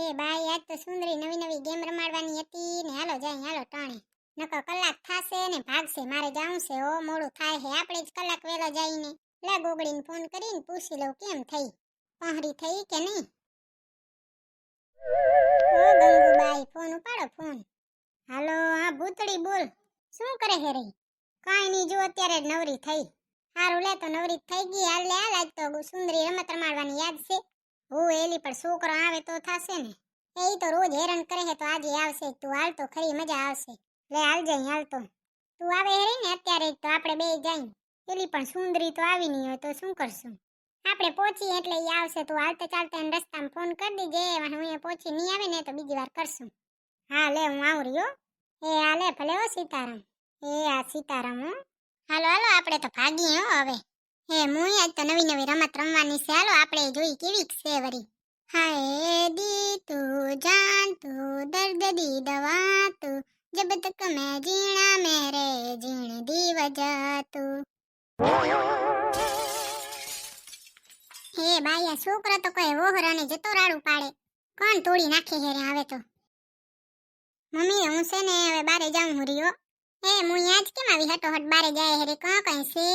એ બાઈ આજ તો સુંદરી નવી નવી ગેમ રમાડવાની હતી ને હાલો જાય હાલો ટાણે નકો કલાક થાશે ને ભાગશે મારે જાવું છે ઓ મોડું થાય હે આપણે જ કલાક વેલો જઈને લે ગોગડીને ફોન કરીને પૂછી લઉં કેમ થઈ પહરી થઈ કે નહીં ઓ ગંગુબાઈ ફોન ઉપાડો ફોન હાલો હા ભૂતડી બોલ શું કરે હે રે કાઈ નહીં જો અત્યારે જ નવરી થઈ હારું લે તો નવરી થઈ ગઈ હાલ લે હાલ આજ તો સુંદરી રમત રમાડવાની યાદ છે હું એલી પણ છોકરો આવે તો થાશે ને એ તો રોજ હેરાન કરે હે તો આજે આવશે તું હાલ તો ખરી મજા આવશે લે હાલ જઈ હાલ તો તું આવે હેરી ને અત્યારે તો આપણે બે જઈ એલી પણ સુંદરી તો આવી નહીં હોય તો શું કરશું આપણે પહોંચી એટલે ઈ આવશે તો હાલતે ચાલતે રસ્તામાં ફોન કરી દીજે હું પહોંચી નહીં આવે ને તો બીજી વાર કરશું હા લે હું આવું રહ્યો એ હાલે ભલે હો સીતારામ એ આ સીતારામ હો હાલો હાલો આપણે તો ભાગીએ હો હવે હે મુઈ આજ તો નવી નવી રમત રમવાની છે હાલો આપણે જોઈ કેવી છે વરી हाय दी तू जान तू दर्द दी दवा तू जब तक मैं जीना मेरे जीने दी वजह तू હે બાયા છોકરો તો કોઈ વોહરાને જતો રાડું પાડે કોણ તોડી નાખે હેરે આવે તો મમ્મી હું છે ને હવે બારે જાઉં હું રહ્યો હે મુઈ આજ કેમ આવી હટોહટ બારે જાય હેરે કાં કઈ છે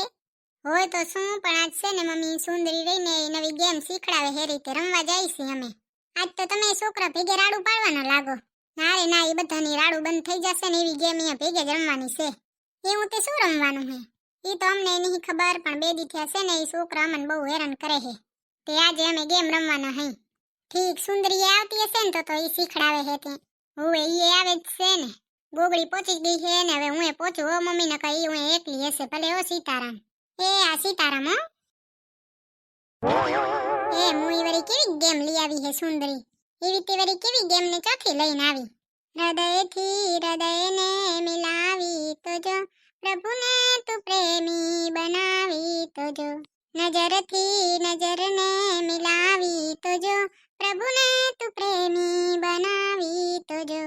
હોય તો શું પણ આજ છે ને મમ્મી સુંદરી રહીને નવી ગેમ શીખડાવે હે રીતે રમવા જાય છે અમે આજ તો તમે છોકરા ભેગે રાડું પાડવાના લાગો ના રે ના એ બધાની રાડું બંધ થઈ જશે ને એવી ગેમ અહીંયા ભેગે જ રમવાની છે એવું તે શું રમવાનું હે એ તો અમને નહીં ખબર પણ બે દી થયા છે ને એ છોકરા અમને બહુ હેરાન કરે હે તે આજે અમે ગેમ રમવાના હઈ ઠીક સુંદરી આવતી હશે ને તો એ શીખડાવે હે તે હું એ આવે જ છે ને ગોગડી પહોંચી ગઈ છે ને હવે હું પહોંચું હો મમ્મી ને કઈ હું એકલી હશે ભલે હો સીતારામ એ આ સીતારામ હો એ મુઈ વરી કેવી ગેમ લઈ આવી હે સુંદરી એવી તે વરી કેવી ગેમ ને ચોથી લઈને આવી હૃદયથી હૃદયને મિલાવી તો જો પ્રભુને તું પ્રેમી બનાવી તો જો નજરથી નજરને મિલાવી તો જો પ્રભુને તું પ્રેમી બનાવી તો જો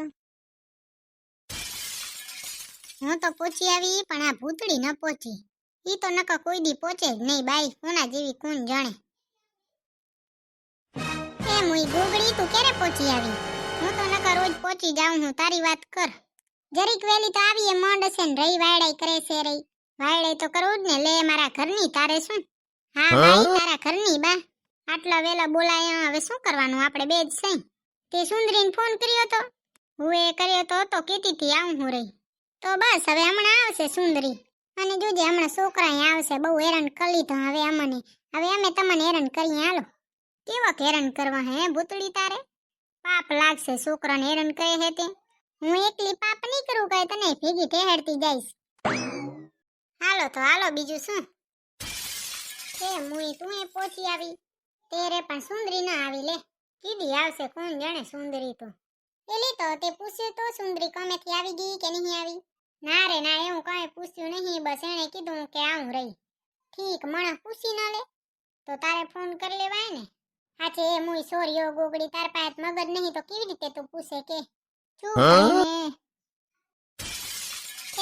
હું તો પહોંચી આવી પણ આ ભૂતડી ન પહોંચી ઈ તો નકા કોઈ દી પહોંચે જ નહીં બાઈ કોના જેવી કોણ જાણે એ મુઈ ગોગડી તું ક્યારે પહોંચી આવી હું તો નકા રોજ પહોંચી જાઉં હું તારી વાત કર જરીક વેલી તો આવી એ મોંડ છે ને રહી વાયડાઈ કરે છે રહી વાયડાઈ તો કરવું જ ને લે મારા ઘરની તારે શું હા બાઈ તારા ઘરની બા આટલા વેલા બોલાય હવે શું કરવાનું આપણે બે જ સઈ તે સુંદરીને ફોન કર્યો તો હું એ કર્યો તો કીધી હતી આવું હું રહી તો બસ હવે હમણાં આવશે સુંદરી અને જોજે હમણાં છોકરા આવશે બહુ હેરાન કરી લીધો હવે અમને હવે અમે તમને હેરાન કરીએ હાલો કેવા હેરાન કરવા હે ભૂતડી તારે પાપ લાગશે છોકરાને હેરાન કરે હે તે હું એકલી પાપ નહીં કરું કઈ તને ભેગી ઠેહડતી જઈશ હાલો તો હાલો બીજું શું એ મુઈ તું એ પહોંચી આવી તેરે પણ સુંદરી ના આવી લે કીધી આવશે કોણ જાણે સુંદરી તો એલી તો તે પૂછ્યું તો સુંદરી કમેથી આવી ગઈ કે નહીં આવી ના રે ના એવું કઈ પૂછ્યું નહીં બસ એણે કીધું કે આવું રહી ઠીક મણા પૂછી ન લે તો તારે ફોન કરી લેવાય ને હાચે એ મુઈ સોરીયો ગોગડી તાર પાસે મગજ નહીં તો કેવી રીતે તું પૂછે કે ચૂપ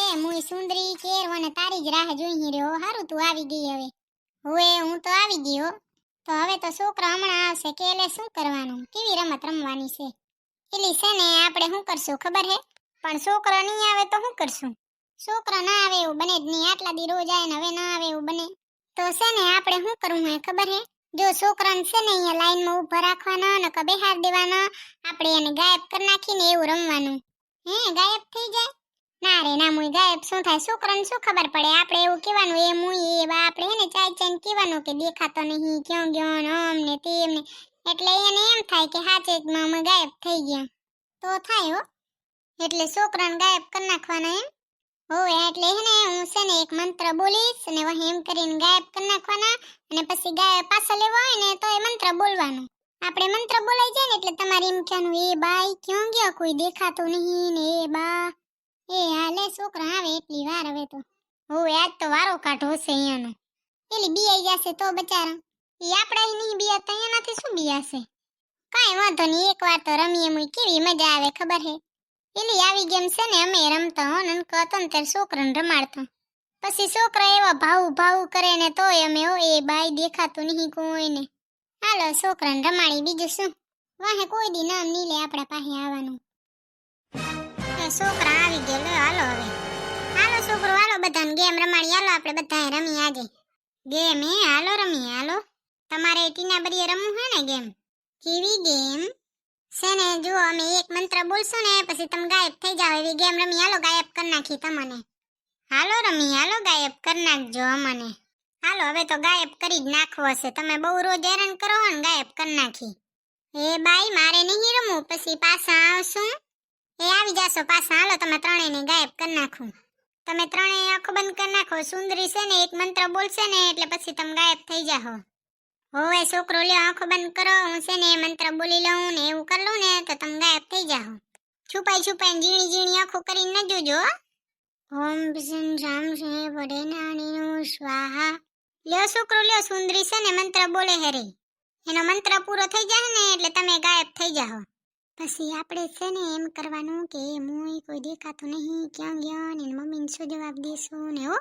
એ મુઈ સુંદરી કેર મને તારી જ રાહ જોઈ રહ્યો હારું તું આવી ગઈ હવે હવે હું તો આવી ગયો તો હવે તો છોકરા હમણાં આવશે કે એટલે શું કરવાનું કેવી રમત રમવાની છે એલી છે ને આપણે શું કરશું ખબર હે પણ છોકરા નહીં આવે તો શું કરશું છોકરા ના આવે એવું બને જ નહીં આટલા દી રોજ આવે ને હવે ના આવે એવું બને તો છે ને આપણે શું કરવું હે ખબર હે જો છોકરાને છે ને અહીંયા લાઈનમાં ઊભા રાખવાના ને બેહાર દેવાના આપણે એને ગાયબ કરી નાખીને એવું રમવાનું હે ગાયબ થઈ જાય ના રે ના મુઈ ગાયબ શું થાય છોકરાને શું ખબર પડે આપણે એવું કહેવાનું એ મુઈ એ બા આપણે એને ચાઈ કહેવાનું કે દેખાતો નહીં ક્યાં ગયો ને આમ ને તેમ ને એટલે એને એમ થાય કે હાચે જ અમે ગાયબ થઈ ગયા તો થાય હો એટલે છોકરાને ગાયબ કરી નાખવાના એમ હોય એટલે હે ને હું છે ને એક મંત્ર બોલીશ અને વહી એમ કરીને ગાયબ કરી નાખવાના અને પછી ગાયબ પાછો લેવો હોય ને તો એ મંત્ર બોલવાનું આપણે મંત્ર બોલાઈ જાય ને એટલે તમારે એમ કહેવાનું એ બાઈ ક્યાં ગયો કોઈ દેખાતું નહીં ને એ બા એ હાલે છોકરા આવે એટલી વાર હવે તો હોય આજ તો વારો કાઢો છે અહીંયાનો એલી બીઆઈ જશે તો બચારા એ આપણા નહીં બીયાતા અહીંયાથી શું બીયાશે કાંઈ વાંધો નહીં એકવાર તો રમીએ મુઈ કેવી મજા આવે ખબર હે એલી આવી ગેમ છે ને અમે રમતા હો નન કતો ને ત્યારે છોકરાને રમાડતા પછી છોકરા એવા ભાવ કરે ને તોય અમે હો એ બાઈ દેખાતું નહીં કોઈને હાલો છોકરાને રમાડી બીજું શું વાહે કોઈ દી નામ નહીં લે આપણા પાસે આવવાનું. એ છોકરા આવી ગયા, લો હાલો હવે. હાલો છોકરો, હાલો બધાને ગેમ રમાડી, હાલો આપણે બધાએ રમી આજે. ગેમ હે, હાલો રમી, હાલો. તમારે ટીના બરીએ રમવું હે ને ગેમ? કેવી ગેમ છે ને? જો અમે એક મંત્ર બોલશું ને પછી તમે ગાયબ થઈ જાવ એવી ગેમ રમી. હાલો ગાયબ કરી નાખી તમને. હાલો રમી, હાલો ગાયબ કરી નાખજો અમને. હાલો હવે તો ગાયબ કરી જ નાખવો હશે. તમે બહુ રોજ હેરાન કરો હો ને, ગાયબ કરી નાખી. એ બાઈ મારે નહીં રમવું, પછી પાછા આવશું. એ આવી જાશો પાછા. હાલો તમે ત્રણેયને ગાયબ કરી નાખું. તમે ત્રણેય આંખો બંધ કરી નાખો. સુંદરી છે ને એક મંત્ર બોલશે ને એટલે પછી તમે ગાયબ થઈ જાઓ. હોવે છોકરો, લ્યો આંખો બંધ કરો. હું છે ને એ મંત્ર બોલી લઉં ને એવું કરી લઉં ને તો તમે ગાયબ થઈ જાઓ. છુપાઈ છુપાઈને ઝીણી ઝીણી આંખો કરીને ન જોજો. ઓમ વિષ્ણુ રામ છે વડે નાની સ્વાહા. લ્યો છોકરો, લ્યો સુંદરી છે ને મંત્ર બોલે હેરે. એનો મંત્ર પૂરો થઈ જાય ને એટલે તમે ગાયબ થઈ જાઓ. પછી આપણે છે ને એમ કરવાનું કે મુય કોઈ દેખાતું નહીં, ક્યાં ગયા ને મમ્મીને શું જવાબ દેશું ને. હો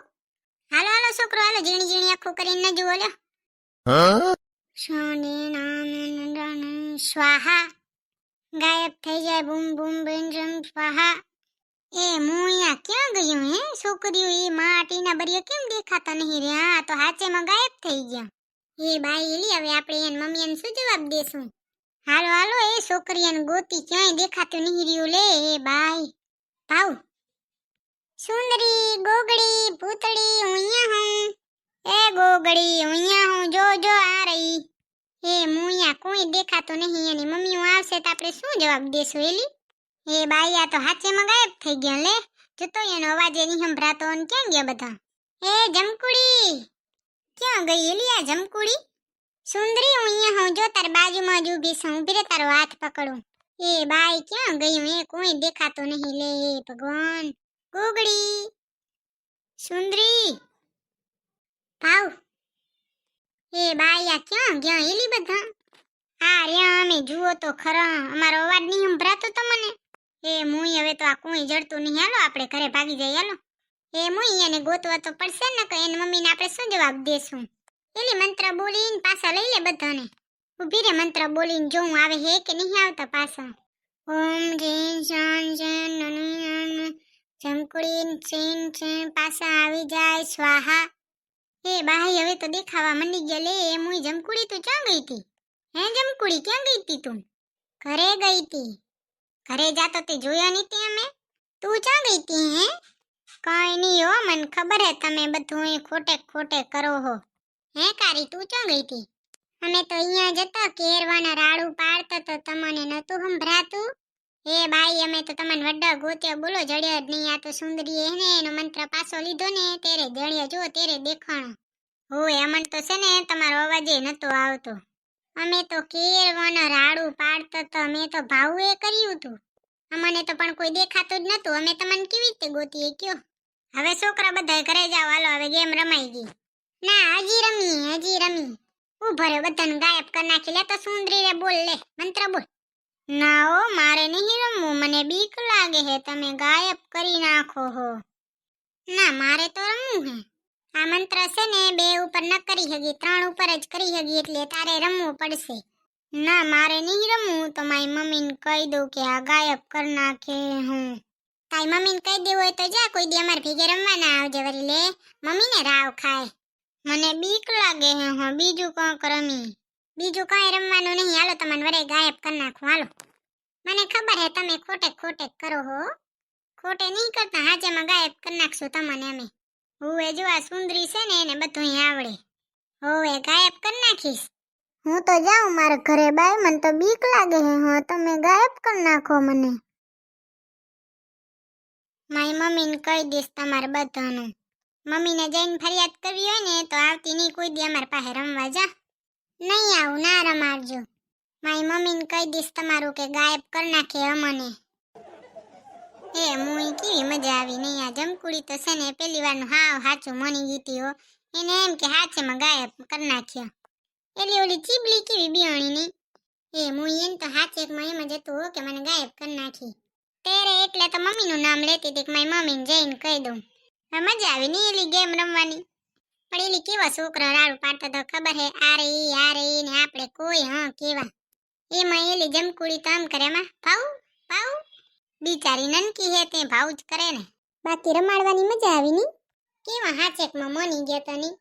હાલો હાલો છોકરો, હાલો ઝીણી ઝીણી આંખો કરીને ન જુઓ. લ્યો શાને નામ સ્વાહા. ગાયબ થઈ જાય. બૂમ બૂમ બેન સ્વાહા. એ મુયા ક્યાં ગયું હે છોકરીઓ? એ માટીના બરિયા કેમ દેખાતા નહીં રે? હા તો હાચેમાં ગાયબ થઈ ગયા. એ બાઈ એલી, હવે આપણે એને મમ્મીને શું જવાબ દેશું? હાલો હાલો, એ છોકરીને ગોતી, ક્યાંય દેખાતું નહીં રહ્યું. લે એ બાઈ ભાવ. સુંદરી, ગોગડી, ભૂતળી, હું અહીંયા હું. એ ગોગડી, હું અહીંયા હું, જો જો આ રહી. એ મુયા કોઈ દેખાતું નહીં. એની મમ્મી આવશે તો આપણે શું જવાબ દેશું એલી? એ બાઈ આ તો હાચેમાં ગાયબ થઈ ગયા. લે જતો એનો અવાજ નહીં સંભળાતો. અને ક્યાં ગયા બધા? એ જમકુડી ક્યાં ગઈ એલી? આ જમકુડી. સુંદરી, હું અહીંયા હું, જો તાર બાજુમાં જ ઊભી છું. ઊભી રે, તારો હાથ પકડું. એ બાઈ ક્યાં ગયું? એ કોઈ દેખાતું નહીં. લે ભગવાન. ગોગડી, સુંદરી, ભાવ. એ બાઈ આ ક્યાં ગયા એલી બધા? આ રહ્યા અમે, જુઓ તો ખરા. અમારો અવાજ નહીં સંભળાતો તમને? એ મુઈ હવે તો આ કોઈ જડતું નહીં. હાલો આપણે ઘરે ભાગી જઈએ. હાલો એ મુઈ એને ગોતવા તો પડશે ને, કે એની મમ્મીને આપણે શું જવાબ દેશું? એલી મંત્ર બોલીને પાછા લઈ લે બધાને. ઊભી રે, મંત્ર બોલીને જોઉં આવે હે કે નહીં આવતા પાછા. ઓમ જીન શાન જન નની જમકુડીન ચીન ચીન પાછા આવી જાય સ્વાહા. એ બાઈ હવે તો દેખાવા મંડી ગયા. લે એ મુઈ જમકુડી, તું ક્યાં ગઈ હતી? હે જમકુડી, ક્યાં ગઈ હતી તું? ઘરે ગઈ હતી. ઘરે જાતો તે જોયો નહીં તે અમે? તું ક્યાં ગઈ હતી? હે કઈ નહીં હો, મને ખબર હે તમે બધું ખોટે ખોટે કરો હો. હે કારી, તું ક્યાં ગઈ હતી? અમે તો અહીંયા જતા કેરવાના રાડું પાડતા તો તમને નતું સંભળાતું? એ બાઈ અમે તો તમને વડા ગોત્યા, બોલો જડ્યા જ નહીં. આ તો સુંદરીએ ને એનો મંત્ર પાછો લીધો ને તેરે જડ્યા, જો તેરે દેખાણો. હોય અમન તો છે ને તમારો અવાજ નતો આવતો. અમે તો કેરવાના રાડું પાડતા તો અમે તો ભાવે કર્યું હતું. અમને તો પણ કોઈ દેખાતું જ નતું. અમે તમને કેવી રીતે ગોતીએ કયો? હવે છોકરા બધા ઘરે જાવ. હાલો હવે ગેમ રમાઈ ગઈ. ના હજી રમી, હજી રમી. ઉભરે બધાને ગાયબ કરી નાખી. લે તો સુંદરી રે, બોલ લે મંત્ર બોલ. ના ઓ, મારે નહીં રમવું, મને બીક લાગે હે. તમે ગાયબ કરી નાખો હો. ના મારે તો રમવું હે. આ મંત્ર છે ને 2 ઉપર ન કરી હગી, 3 ઉપર જ કરી હગી, એટલે તારે રમવું પડશે. ના મારે નહીં રમવું. તો મારી મમ્મીને કહી દઉં કે આ ગાયબ કરી નાખે હું. તારી મમ્મીને કહી દેવું હોય તો જા, કોઈ દી અમારે ભેગે રમવા ના આવજે વરી. લે મમ્મીને રાવ ખાય. મને બીક લાગે હે. હા બીજું કોક રમી. બીજું કાંઈ રમવાનું નહીં. હાલો તમને વરે ગાયબ કરી નાખું. હાલો મને ખબર હે તમે ખોટે ખોટે કરો હો. ખોટે નહીં કરતા, હાજેમાં ગાયબ કરી નાખશું તમને અમે. હવે જો આ સુંદરી છે ને એને બધું આવડે. હવે ગાયબ કરી નાખીશ. હું તો જાઉં મારા ઘરે. બાય મને તો બીક લાગે હે. હા તમે ગાયબ કરી નાખો મને. મારી મમ્મીને કહી દઈશ તમારે બધાનું. મમ્મીને જઈને ફરિયાદ કરવી હોય ને તો આવતી નહીં કોઈ દી અમારી પાસે રમવા. જા નહીં આવું, ના રમાડજો. મારી મમ્મીને કહી દઈશ તમારું કે ગાયબ કરી નાખે અમને. એ મુઈ કેવી મજા આવી નહીં. આ જમકુડી તો છે ને પેલી વારનું હાવ હાચું મની ગીતી હો. એને એમ કે હાચેમાં ગાયબ કરી નાખ્યો. એલી ઓલી ચીબલી કેવી બિયાણી નહીં. એ મુઈ એને તો હાચેકમાં એમ જ હતું હો કે મને ગાયબ કરી નાખી. તેરે એટલે તો મમ્મીનું નામ લેતી હતી કે મારી મમ્મીને જઈને કહી દઉં. મજા આવી નહીં એલી ગેમ રમવાની. પણ એલી કેવા છોકરા રાડું પાડતા તો ખબર હે? આ રે ને આપણે કોઈ હા કેવા. એમાં એલી જમકુડી તો આમ કરે માં ભાવ ભાવ બિચારી નનકી હે તે ભાવ જ કરે ને. બાકી રમાડવાની મજા આવી ની. કેવા હાચેકમાં મોની ગયો તો ની.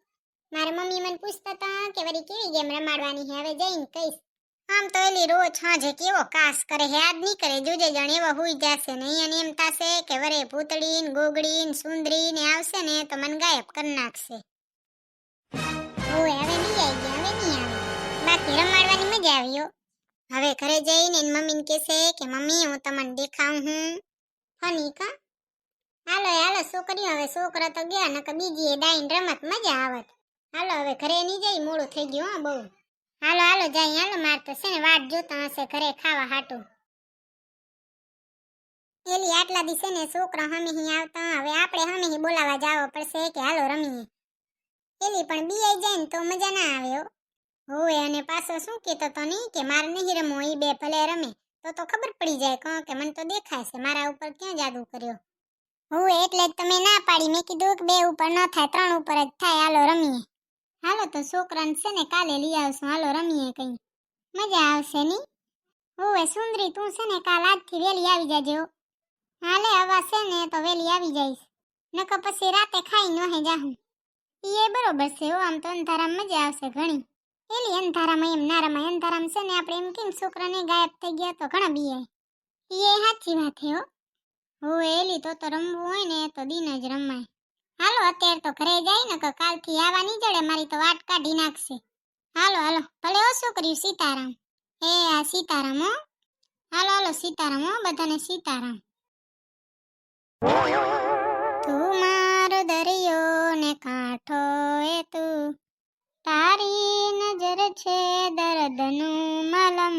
મારા મમ્મી મને પૂછતા હતા કે વળી કેવી ગેમ રમાડવાની હે, હવે જઈને કઈશ. આમ તો એલી રોજ સાંજે કેવો કાસ કરે હે, યાદ નહીં કરે. જોજે જણ એવા હુઈ જશે ને અહીંયા એમ થાશે કે વરે ભૂતડી ને ગોગડી ને સુંદરી ને આવશે ને તો મને ગાયબ કરી નાખશે. ઓય હવે નહીં આવી ગયા, હવે નહીં આવે. બાકી રમાડવાની મજા આવી હો. હવે ઘરે જઈને એની મમ્મીને કહેશે કે મમ્મી હું તમને દેખાઉં હું ફની કા. હાલો હાલો છોકરીઓ, હવે છોકરા તો ગયા નકર બીજી એ ડાઈન રમત મજા આવત. હાલો હવે ઘરે નહીં જઈ, મોડું થઈ ગયું હા બહુ. હાલો હાલો જાય, હાલો માર તો છે ને વાટ જોતા હશે ઘરે ખાવા હાટું. એલી આટલા દિવસે ને છોકરા હમે આવતા, હવે આપણે હમે બોલાવા જાવો પડશે કે હાલો રમીએ. એલી પણ બીઆઈ જાય ને તો મજા ના આવે હો. હોવે અને પાછો શું કહેતો તો નહીં કે મારે નહીં રમવો, એ બે ભલે રમે તો ખબર પડી જાય કે મને તો દેખાય છે મારા ઉપર ક્યાં જાદુ કર્યો. હોવે એટલે જ તમે ના પાડી. મેં કીધું કે બે ઉપર ન થાય, ત્રણ ઉપર જ થાય, હાલો રમીએ. હાલો તો છોકરાને છે ને કાલે લઈ આવશું, હાલો રમીએ કઈ મજા આવશે ની. હોવે સુંદરી તું છે ને કાલ આજથી વેલી આવી જાજે હો. હાલે હવા છે ને તો વેલી આવી જઈશ, નકર પછી રાતે ખાઈ ન હે જાહું. એ બરોબર છે હો, આમ તો અંધારામાં મજા આવશે ઘણી. એલી અંધારામાં એમ ના રમાય. અંધારામાં છે ને આપણે એમ કેમ છોકરાને ગાયબ થઈ ગયા તો ઘણા બીએ. એ સાચી વાત હે હો. હોવે એલી તો રમવું હોય ને તો દિન જ રમાય. હાલો અત્યારે તો ઘરે જાય ને કે કાલથી આવા નહીં જડે, મારી તો વાટ કાઢી નાખશે. હાલો હાલો ભલે હો શું કર્યું સીતારામ. એ આ સીતારામ હો. હાલો હાલો સીતારામ હો, બધાને સીતારામ. તું મારો દરિયો ને કાંઠો એ તું, તારી નજર છે દર્દનું મલમ.